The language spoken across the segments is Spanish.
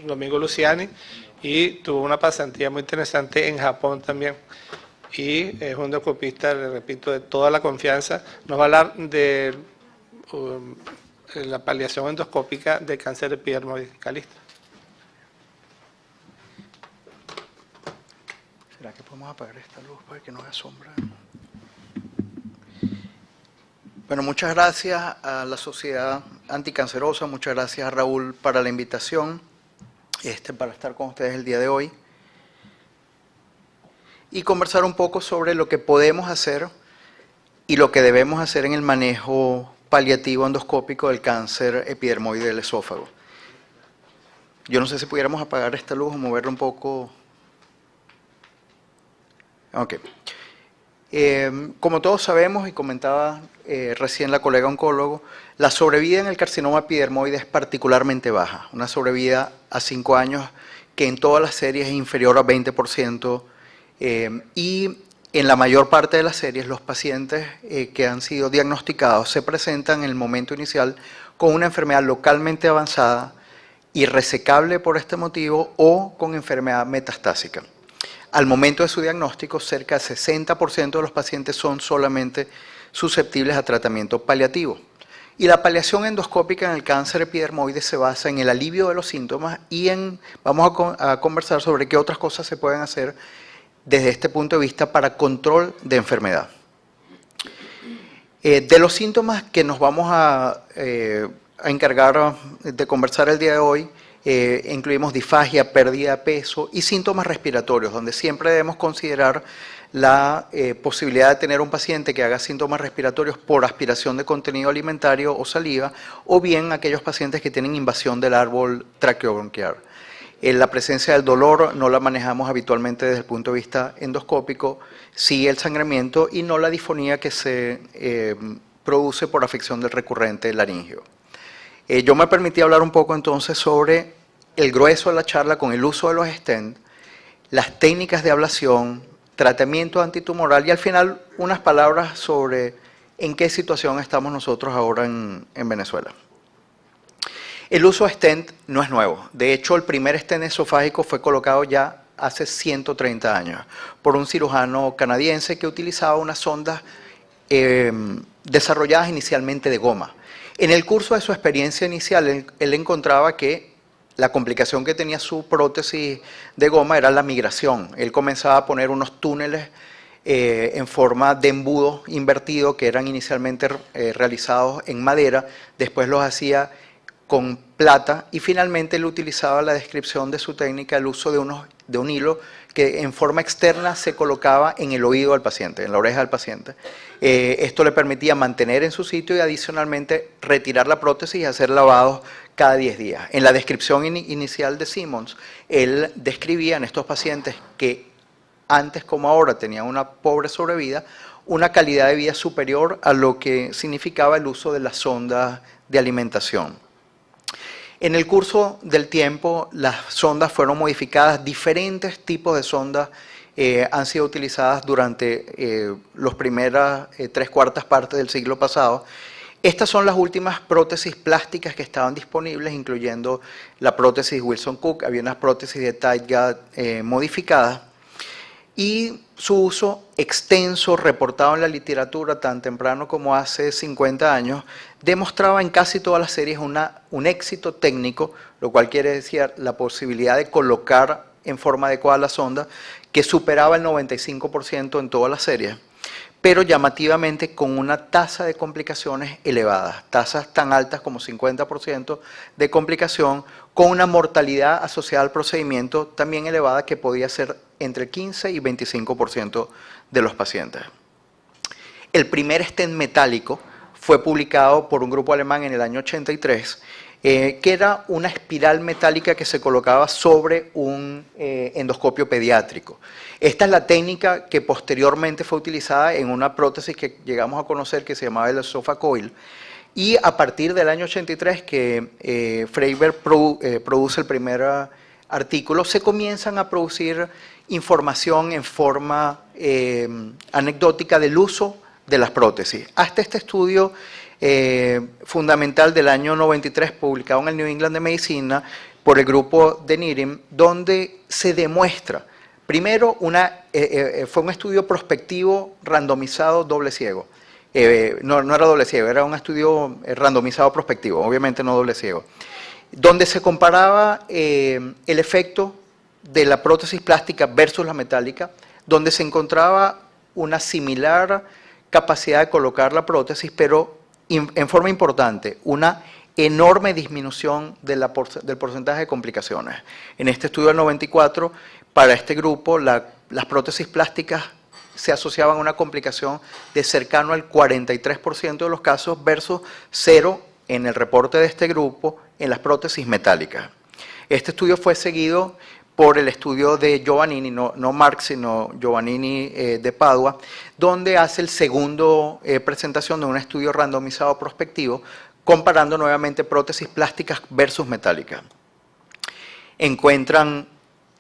Domingo Luciani, y tuvo una pasantía muy interesante en Japón también. Y es un endoscopista, le repito, de toda la confianza. Nos va a hablar de la paliación endoscópica de cáncer epidermoide. Calixto. ¿Será que podemos apagar esta luz para que no haya sombra? Bueno, muchas gracias a la Sociedad Anticancerosa, muchas gracias a Raúl para la invitación, para estar con ustedes el día de hoy y conversar un poco sobre lo que podemos hacer y lo que debemos hacer en el manejo paliativo endoscópico del cáncer epidermoide del esófago. Yo no sé si pudiéramos apagar esta luz o moverla un poco. Ok. Como todos sabemos, y comentaba recién la colega oncólogo, la sobrevida en el carcinoma epidermoide es particularmente baja, una sobrevida a 5 años que en todas las series es inferior a 20%, y en la mayor parte de las series los pacientes que han sido diagnosticados se presentan en el momento inicial con una enfermedad localmente avanzada, irresecable por este motivo o con enfermedad metastásica. Al momento de su diagnóstico, cerca del 60% de los pacientes son solamente susceptibles a tratamiento paliativo. Y la paliación endoscópica en el cáncer epidermoide se basa en el alivio de los síntomas y vamos a conversar sobre qué otras cosas se pueden hacer desde este punto de vista para control de enfermedad. De los síntomas que nos vamos a encargar de conversar el día de hoy, incluimos disfagia, pérdida de peso y síntomas respiratorios, donde siempre debemos considerar la posibilidad de tener un paciente que haga síntomas respiratorios por aspiración de contenido alimentario o saliva, o bien aquellos pacientes que tienen invasión del árbol traqueobronquial. La presencia del dolor no la manejamos habitualmente desde el punto de vista endoscópico, sí el sangramiento y no la disfonía que se produce por afección del recurrente laringio. Yo me permití hablar un poco entonces sobre el grueso de la charla con el uso de los stents, las técnicas de ablación, tratamiento antitumoral y al final unas palabras sobre en qué situación estamos nosotros ahora en Venezuela. El uso de stent no es nuevo. De hecho, el primer stent esofágico fue colocado ya hace 130 años por un cirujano canadiense que utilizaba unas sondas desarrolladas inicialmente de goma. En el curso de su experiencia inicial, él encontraba que la complicación que tenía su prótesis de goma era la migración. Él comenzaba a poner unos túneles en forma de embudo invertido que eran inicialmente realizados en madera, después los hacía con plata y finalmente él utilizaba la descripción de su técnica, el uso de un hilo que en forma externa se colocaba en el oído del paciente, en la oreja del paciente. Esto le permitía mantener en su sitio y adicionalmente retirar la prótesis y hacer lavados cada 10 días. En la descripción inicial de Simmons, él describía en estos pacientes que antes como ahora tenían una pobre sobrevida, una calidad de vida superior a lo que significaba el uso de las sondas de alimentación. En el curso del tiempo, las sondas fueron modificadas, diferentes tipos de sondas han sido utilizadas durante las primeras 3/4 partes del siglo pasado. Estas son las últimas prótesis plásticas que estaban disponibles, incluyendo la prótesis Wilson Cook, había unas prótesis de tight gut modificadas, y su uso extenso, reportado en la literatura tan temprano como hace 50 años, demostraba en casi todas las series un éxito técnico, lo cual quiere decir la posibilidad de colocar en forma adecuada la sonda, que superaba el 95% en todas las series, pero llamativamente con una tasa de complicaciones elevadas, tasas tan altas como 50% de complicación, con una mortalidad asociada al procedimiento también elevada que podía ser entre 15 y 25% de los pacientes. El primer stent metálico fue publicado por un grupo alemán en el año 83, que era una espiral metálica que se colocaba sobre un endoscopio pediátrico. Esta es la técnica que posteriormente fue utilizada en una prótesis que llegamos a conocer que se llamaba el Sofacoil, y a partir del año 83 que Freiberg produce el primer artículo, se comienzan a producir información en forma anecdótica del uso de las prótesis. Hasta este estudio fundamental del año 93, publicado en el New England de Medicina, por el grupo de NIRIM, donde se demuestra, primero, fue un estudio prospectivo randomizado doble ciego. No era doble ciego, era un estudio randomizado prospectivo, obviamente no doble ciego, donde se comparaba el efecto de la prótesis plástica versus la metálica, donde se encontraba una similar capacidad de colocar la prótesis, pero en forma importante, una enorme disminución del porcentaje de complicaciones. En este estudio del 94, para este grupo, las prótesis plásticas se asociaban a una complicación de cercano al 43% de los casos versus 0 en el reporte de este grupo en las prótesis metálicas. Este estudio fue seguido por el estudio de Giovannini, no Marx, sino Giovannini de Padua, donde hace el segundo presentación de un estudio randomizado prospectivo, comparando nuevamente prótesis plásticas versus metálicas. Encuentran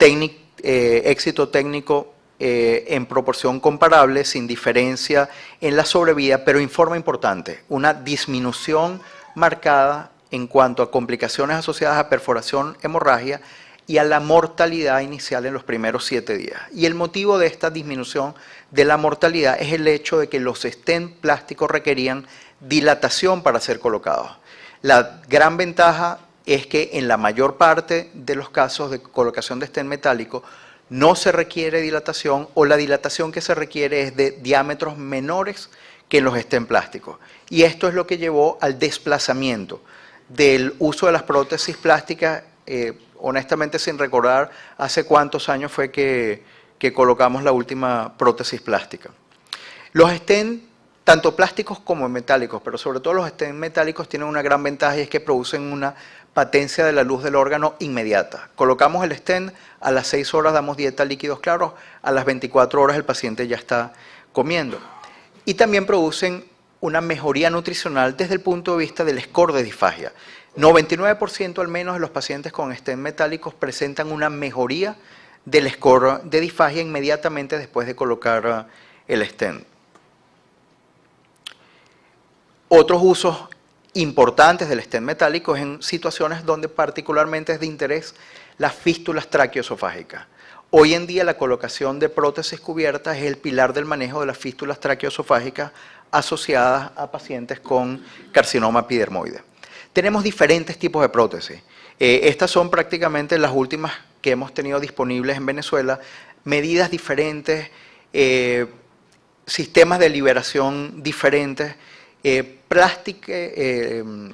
éxito técnico en proporción comparable, sin diferencia en la sobrevida, pero en forma importante, una disminución marcada en cuanto a complicaciones asociadas a perforación, hemorragia y a la mortalidad inicial en los primeros 7 días. Y el motivo de esta disminución de la mortalidad es el hecho de que los stent plásticos requerían dilatación para ser colocados. La gran ventaja es que en la mayor parte de los casos de colocación de stent metálico no se requiere dilatación, o la dilatación que se requiere es de diámetros menores que en los stent plásticos. Y esto es lo que llevó al desplazamiento del uso de las prótesis plásticas, honestamente sin recordar hace cuántos años fue que colocamos la última prótesis plástica. Los stent, tanto plásticos como metálicos, pero sobre todo los stent metálicos, tienen una gran ventaja, y es que producen una patencia de la luz del órgano inmediata. Colocamos el stent, a las 6 horas damos dieta líquidos claros, a las 24 horas el paciente ya está comiendo. Y también producen una mejoría nutricional desde el punto de vista del score de disfagia. 99% al menos de los pacientes con stent metálicos presentan una mejoría del score de disfagia inmediatamente después de colocar el stent. Otros usos importantes del stent metálico es en situaciones donde particularmente es de interés las fístulas traqueoesofágicas. Hoy en día la colocación de prótesis cubiertas es el pilar del manejo de las fístulas traqueoesofágicas asociadas a pacientes con carcinoma epidermoide. Tenemos diferentes tipos de prótesis. Estas son prácticamente las últimas que hemos tenido disponibles en Venezuela, medidas diferentes, sistemas de liberación diferentes,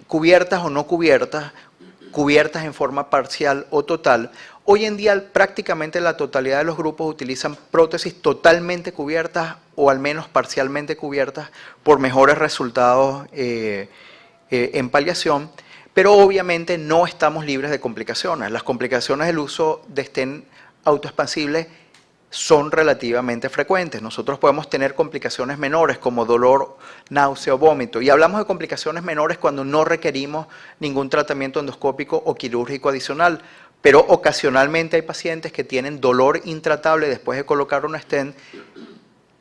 cubiertas o no cubiertas, cubiertas en forma parcial o total. Hoy en día prácticamente la totalidad de los grupos utilizan prótesis totalmente cubiertas o al menos parcialmente cubiertas por mejores resultados en paliación, pero obviamente no estamos libres de complicaciones. Las complicaciones del uso de stent autoexpansibles son relativamente frecuentes. Nosotros podemos tener complicaciones menores como dolor, náusea o vómito. Y hablamos de complicaciones menores cuando no requerimos ningún tratamiento endoscópico o quirúrgico adicional. Pero ocasionalmente hay pacientes que tienen dolor intratable después de colocar un stent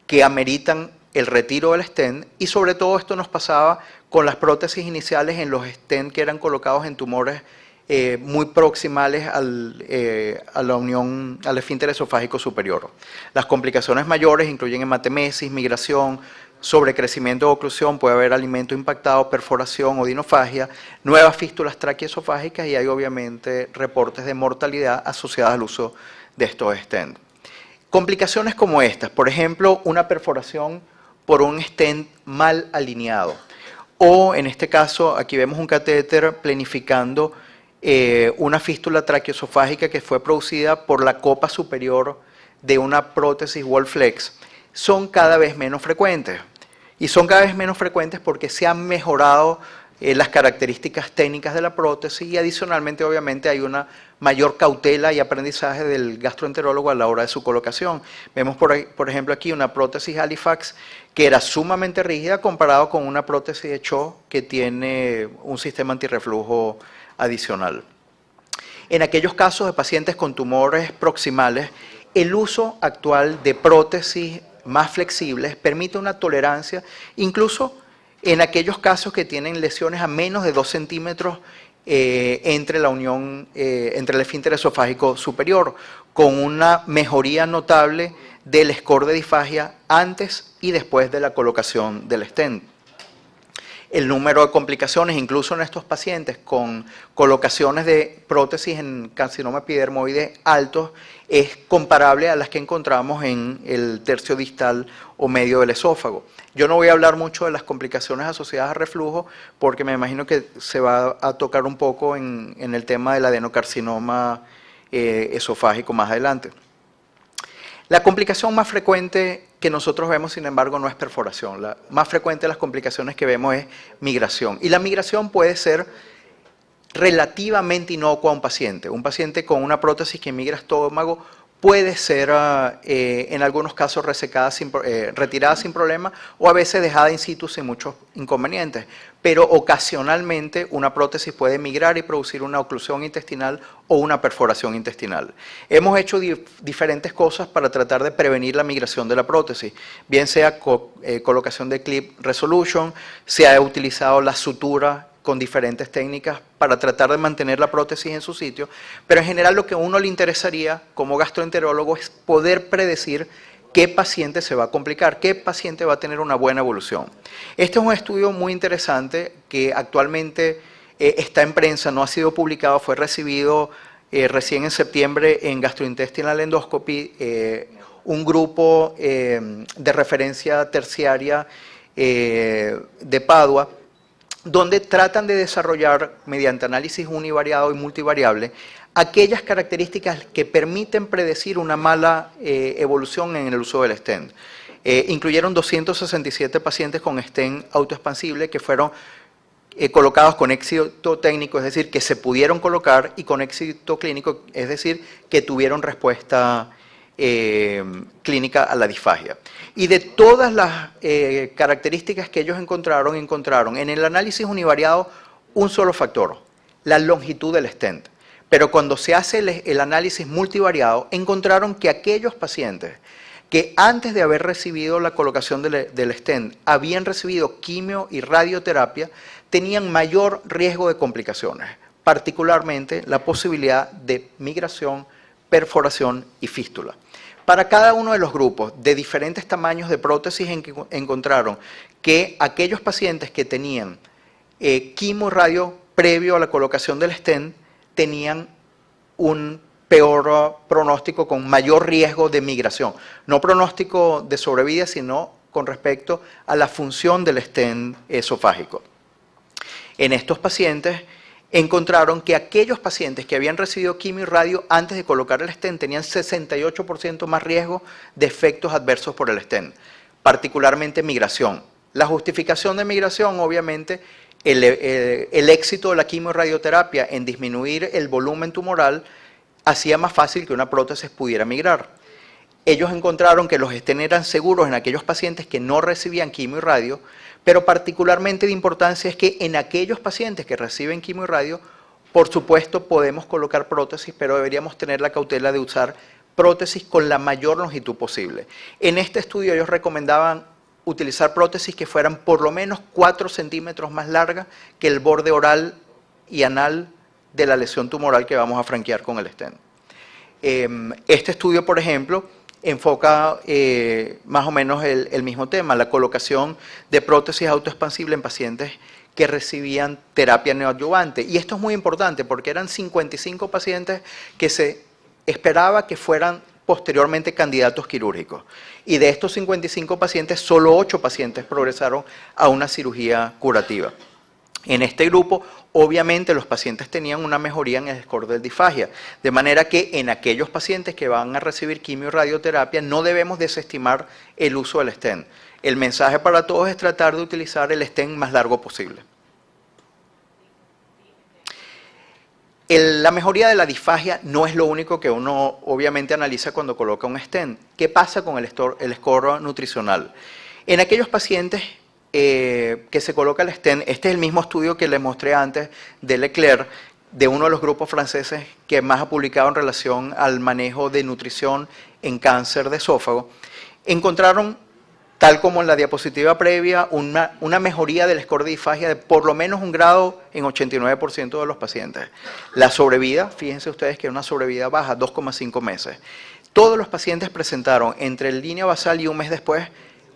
que ameritan el retiro del stent, y sobre todo esto nos pasaba con las prótesis iniciales en los stent que eran colocados en tumores muy proximales a la unión, al esfínter esofágico superior. Las complicaciones mayores incluyen hematemesis, migración, sobrecrecimiento o oclusión, puede haber alimento impactado, perforación o dinofagia, nuevas fístulas traqueoesofágicas, y hay obviamente reportes de mortalidad asociadas al uso de estos stents. Complicaciones como estas, por ejemplo, una perforación por un stent mal alineado, o en este caso aquí vemos un catéter planificando una fístula traqueoesofágica que fue producida por la copa superior de una prótesis Wall-Flex, son cada vez menos frecuentes. Y son cada vez menos frecuentes porque se han mejorado las características técnicas de la prótesis, y adicionalmente obviamente hay una mayor cautela y aprendizaje del gastroenterólogo a la hora de su colocación. Vemos por ejemplo aquí una prótesis Halifax que era sumamente rígida comparado con una prótesis de Cho que tiene un sistema antirreflujo adicional. En aquellos casos de pacientes con tumores proximales, el uso actual de prótesis más flexibles permite una tolerancia, incluso en aquellos casos que tienen lesiones a menos de 2 centímetros entre la unión, entre el esfínter esofágico superior, con una mejoría notable del score de disfagia antes y después de la colocación del stent. El número de complicaciones, incluso en estos pacientes con colocaciones de prótesis en carcinoma epidermoide altos, es comparable a las que encontramos en el tercio distal o medio del esófago. Yo no voy a hablar mucho de las complicaciones asociadas a reflujo, porque me imagino que se va a tocar un poco en el tema del adenocarcinoma esofágico más adelante. La complicación más frecuente que nosotros vemos, sin embargo, no es perforación. La más frecuente de las complicaciones que vemos es migración. Y la migración puede ser relativamente inocua a un paciente. Un paciente con una prótesis que migra estómago puede ser en algunos casos retirada sin problema o a veces dejada in situ sin muchos inconvenientes. Pero ocasionalmente una prótesis puede migrar y producir una oclusión intestinal o una perforación intestinal. Hemos hecho diferentes cosas para tratar de prevenir la migración de la prótesis, bien sea colocación de clip resolution, se ha utilizado la sutura con diferentes técnicas para tratar de mantener la prótesis en su sitio, pero en general lo que a uno le interesaría como gastroenterólogo es poder predecir qué paciente se va a complicar, qué paciente va a tener una buena evolución. Este es un estudio muy interesante que actualmente está en prensa, no ha sido publicado, fue recibido recién en septiembre en Gastrointestinal Endoscopy, un grupo de referencia terciaria de Padua, donde tratan de desarrollar, mediante análisis univariado y multivariable, aquellas características que permiten predecir una mala evolución en el uso del stent. Incluyeron 267 pacientes con stent autoexpansible que fueron colocados con éxito técnico, es decir, que se pudieron colocar, y con éxito clínico, es decir, que tuvieron respuesta clínica a la disfagia. Y de todas las características que ellos encontraron en el análisis univariado un solo factor, la longitud del stent. Pero cuando se hace el análisis multivariado, encontraron que aquellos pacientes que antes de haber recibido la colocación del stent habían recibido quimio y radioterapia, tenían mayor riesgo de complicaciones, particularmente la posibilidad de migración, perforación y fístula. Para cada uno de los grupos de diferentes tamaños de prótesis encontraron que aquellos pacientes que tenían quimio y radio previo a la colocación del stent tenían un peor pronóstico con mayor riesgo de migración. No pronóstico de sobrevida, sino con respecto a la función del stent esofágico. En estos pacientes encontraron que aquellos pacientes que habían recibido quimio y radio antes de colocar el stent tenían 68% más riesgo de efectos adversos por el stent, particularmente migración. La justificación de migración, obviamente, el éxito de la quimio y radioterapia en disminuir el volumen tumoral hacía más fácil que una prótesis pudiera migrar. Ellos encontraron que los stents eran seguros en aquellos pacientes que no recibían quimio y radio, pero particularmente de importancia es que en aquellos pacientes que reciben quimio y radio, por supuesto podemos colocar prótesis, pero deberíamos tener la cautela de usar prótesis con la mayor longitud posible. En este estudio ellos recomendaban utilizar prótesis que fueran por lo menos 4 centímetros más largas que el borde oral y anal de la lesión tumoral que vamos a franquear con el stent. Este estudio, por ejemplo, enfoca más o menos el mismo tema, la colocación de prótesis autoexpansible en pacientes que recibían terapia neoadyuvante. Y esto es muy importante porque eran 55 pacientes que se esperaba que fueran posteriormente candidatos quirúrgicos. Y de estos 55 pacientes, solo 8 pacientes progresaron a una cirugía curativa. En este grupo, obviamente, los pacientes tenían una mejoría en el score de disfagia, de manera que en aquellos pacientes que van a recibir quimio y radioterapia no debemos desestimar el uso del stent. El mensaje para todos es tratar de utilizar el stent más largo posible. La mejoría de la disfagia no es lo único que uno obviamente analiza cuando coloca un stent. ¿Qué pasa con el score nutricional? En aquellos pacientes que se coloca el stent, este es el mismo estudio que les mostré antes de Leclerc, de uno de los grupos franceses que más ha publicado en relación al manejo de nutrición en cáncer de esófago, encontraron tal como en la diapositiva previa, una mejoría del score de disfagia de por lo menos 1 grado en 89% de los pacientes. La sobrevida, fíjense ustedes que es una sobrevida baja, 2,5 meses. Todos los pacientes presentaron entre el línea basal y un mes después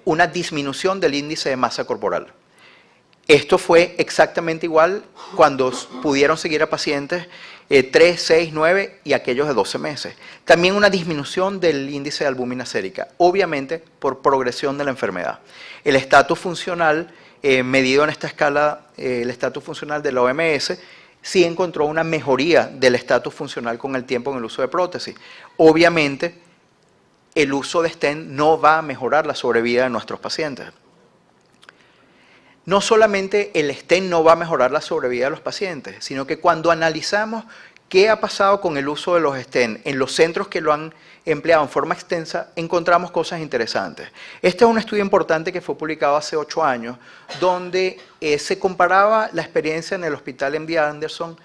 una disminución del índice de masa corporal. Esto fue exactamente igual cuando pudieron seguir a pacientes 3, 6, 9 y aquellos de 12 meses. También una disminución del índice de albúmina sérica, obviamente por progresión de la enfermedad. El estatus funcional, medido en esta escala, el estatus funcional de la OMS, sí encontró una mejoría del estatus funcional con el tiempo en el uso de prótesis. Obviamente, el uso de stent no va a mejorar la sobrevida de nuestros pacientes. No solamente el stent no va a mejorar la sobrevida de los pacientes, sino que cuando analizamos qué ha pasado con el uso de los stent en los centros que lo han empleado en forma extensa, encontramos cosas interesantes. Este es un estudio importante que fue publicado hace 8 años, donde se comparaba la experiencia en el Hospital MD Anderson,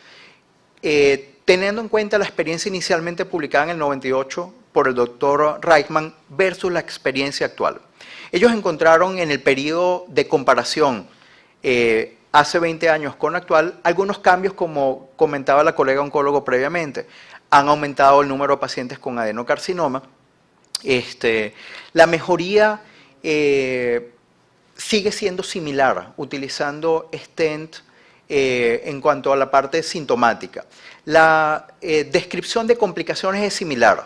teniendo en cuenta la experiencia inicialmente publicada en el 98 por el doctor Reichman versus la experiencia actual. Ellos encontraron en el periodo de comparación hace 20 años con actual algunos cambios, como comentaba la colega oncólogo previamente. Han aumentado el número de pacientes con adenocarcinoma. La mejoría sigue siendo similar, utilizando stent en cuanto a la parte sintomática. La descripción de complicaciones es similar.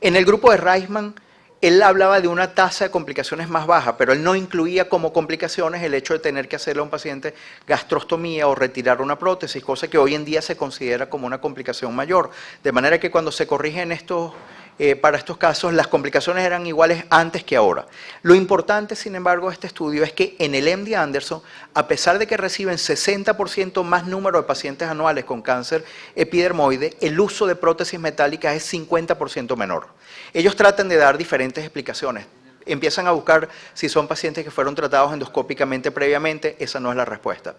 En el grupo de Reichman, él hablaba de una tasa de complicaciones más baja, pero él no incluía como complicaciones el hecho de tener que hacerle a un paciente gastrostomía o retirar una prótesis, cosa que hoy en día se considera como una complicación mayor. De manera que cuando se corrigen para estos casos, las complicaciones eran iguales antes que ahora. Lo importante, sin embargo, de este estudio es que en el MD Anderson, a pesar de que reciben 60% más número de pacientes anuales con cáncer epidermoide, el uso de prótesis metálicas es 50% menor. Ellos tratan de dar diferentes explicaciones. Empiezan a buscar si son pacientes que fueron tratados endoscópicamente previamente, esa no es la respuesta.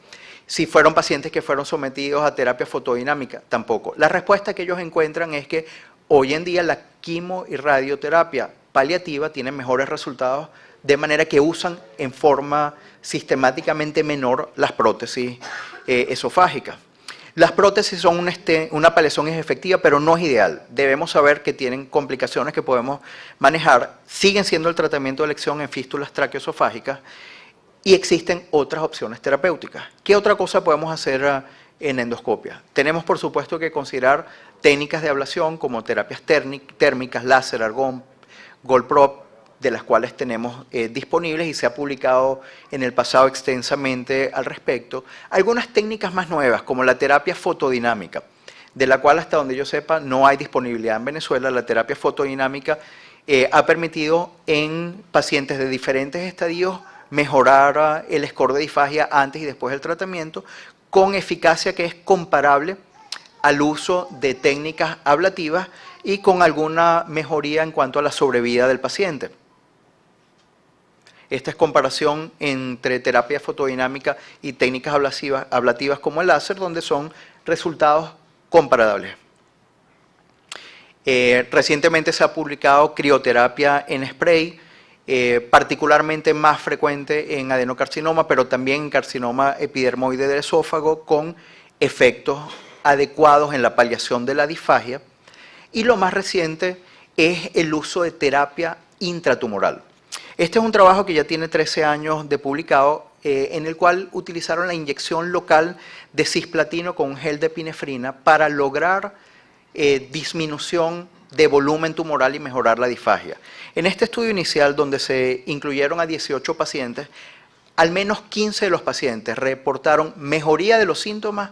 Si fueron pacientes que fueron sometidos a terapia fotodinámica, tampoco. La respuesta que ellos encuentran es que hoy en día la quimo y radioterapia paliativa tienen mejores resultados, de manera que usan en forma sistemáticamente menor las prótesis esofágicas. Las prótesis son una paliación es efectiva, pero no es ideal. Debemos saber que tienen complicaciones que podemos manejar. Siguen siendo el tratamiento de elección en fístulas traqueoesofágicas y existen otras opciones terapéuticas. ¿Qué otra cosa podemos hacer en endoscopia? Tenemos, por supuesto, que considerar técnicas de ablación como terapias térmicas, láser, argón, Gold-Prop, de las cuales tenemos disponibles y se ha publicado en el pasado extensamente al respecto. Algunas técnicas más nuevas, como la terapia fotodinámica, de la cual hasta donde yo sepa no hay disponibilidad en Venezuela. La terapia fotodinámica ha permitido en pacientes de diferentes estadios mejorar el score de disfagia antes y después del tratamiento, con eficacia que es comparable al uso de técnicas ablativas y con alguna mejoría en cuanto a la sobrevida del paciente. Esta es comparación entre terapia fotodinámica y técnicas ablativas como el láser, donde son resultados comparables. Recientemente se ha publicado crioterapia en spray, particularmente más frecuente en adenocarcinoma, pero también en carcinoma epidermoide del esófago, con efectos adecuados en la paliación de la disfagia. Y lo más reciente es el uso de terapia intratumoral. Este es un trabajo que ya tiene 13 años de publicado, en el cual utilizaron la inyección local de cisplatino con gel de epinefrina para lograr disminución de volumen tumoral y mejorar la disfagia. En este estudio inicial, donde se incluyeron a 18 pacientes, al menos 15 de los pacientes reportaron mejoría de los síntomas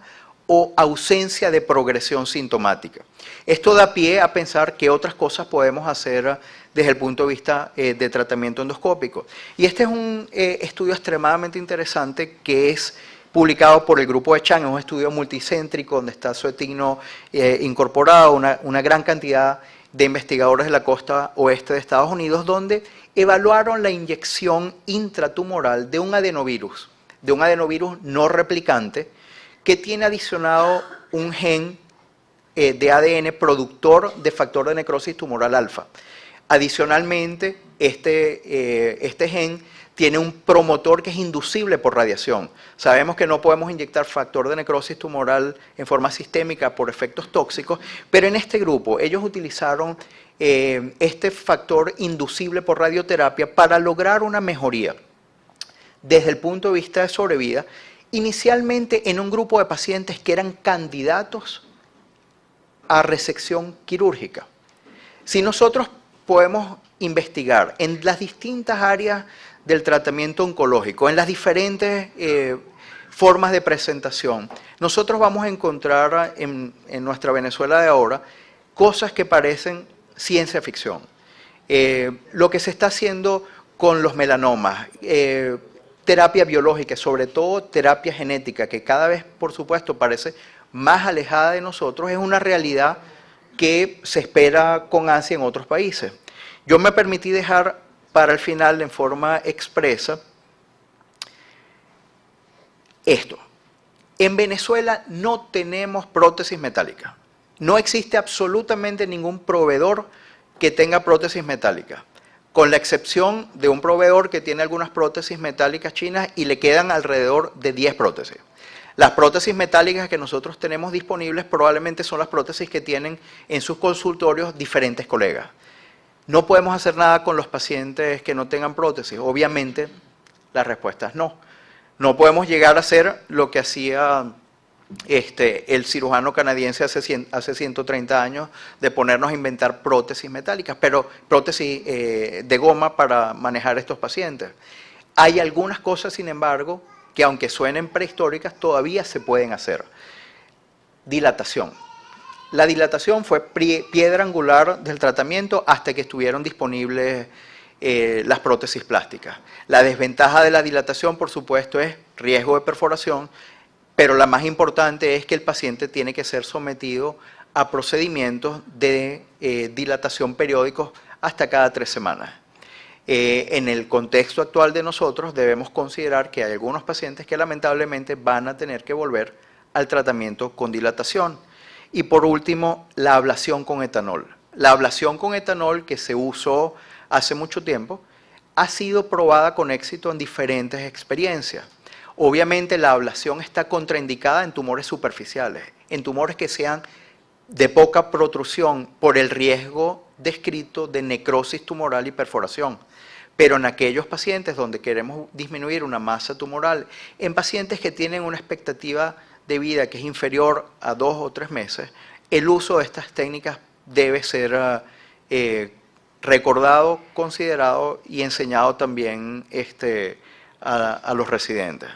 o ausencia de progresión sintomática. Esto da pie a pensar qué otras cosas podemos hacer desde el punto de vista de tratamiento endoscópico. Y este es un estudio extremadamente interesante que es publicado por el grupo de Chan, es un estudio multicéntrico donde está Suetigno incorporado, una gran cantidad de investigadores de la costa oeste de Estados Unidos, donde evaluaron la inyección intratumoral de un adenovirus no replicante, que tiene adicionado un gen de ADN productor de factor de necrosis tumoral alfa. Adicionalmente, este gen tiene un promotor que es inducible por radiación. Sabemos que no podemos inyectar factor de necrosis tumoral en forma sistémica por efectos tóxicos, pero en este grupo ellos utilizaron este factor inducible por radioterapia para lograr una mejoría desde el punto de vista de sobrevida, inicialmente en un grupo de pacientes que eran candidatos a resección quirúrgica. Si nosotros podemos investigar en las distintas áreas del tratamiento oncológico, en las diferentes formas de presentación, nosotros vamos a encontrar en nuestra Venezuela de ahora cosas que parecen ciencia ficción. Lo que se está haciendo con los melanomas, terapia biológica, sobre todo terapia genética, que cada vez, por supuesto, parece más alejada de nosotros, es una realidad que se espera con ansia en otros países. Yo me permití dejar para el final, en forma expresa, esto. En Venezuela no tenemos prótesis metálica. No existe absolutamente ningún proveedor que tenga prótesis metálica, con la excepción de un proveedor que tiene algunas prótesis metálicas chinas y le quedan alrededor de 10 prótesis. Las prótesis metálicas que nosotros tenemos disponibles probablemente son las prótesis que tienen en sus consultorios diferentes colegas. ¿No podemos hacer nada con los pacientes que no tengan prótesis? Obviamente, la respuesta es no. No podemos llegar a hacer lo que hacía el cirujano canadiense hace 130 años, de ponernos a inventar prótesis metálicas, pero prótesis de goma para manejar estos pacientes. Hay algunas cosas, sin embargo, que aunque suenen prehistóricas, todavía se pueden hacer. Dilatación. La dilatación fue piedra angular del tratamiento hasta que estuvieron disponibles las prótesis plásticas. La desventaja de la dilatación, por supuesto, es riesgo de perforación, pero la más importante es que el paciente tiene que ser sometido a procedimientos de dilatación periódicos hasta cada 3 semanas. En el contexto actual de nosotros debemos considerar que hay algunos pacientes que lamentablemente van a tener que volver al tratamiento con dilatación. Y por último, la ablación con etanol. La ablación con etanol, que se usó hace mucho tiempo, ha sido probada con éxito en diferentes experiencias. Obviamente la ablación está contraindicada en tumores superficiales, en tumores que sean de poca protrusión por el riesgo descrito de necrosis tumoral y perforación. Pero en aquellos pacientes donde queremos disminuir una masa tumoral, en pacientes que tienen una expectativa de vida que es inferior a 2 o 3 meses, el uso de estas técnicas debe ser recordado, considerado y enseñado también a los residentes.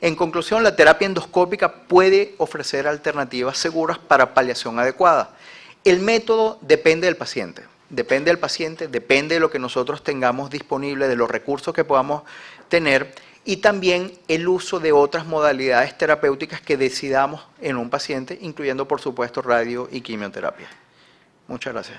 En conclusión, la terapia endoscópica puede ofrecer alternativas seguras para paliación adecuada. El método depende del paciente. Depende de lo que nosotros tengamos disponible, de los recursos que podamos tener y también el uso de otras modalidades terapéuticas que decidamos en un paciente, incluyendo por supuesto radio y quimioterapia. Muchas gracias.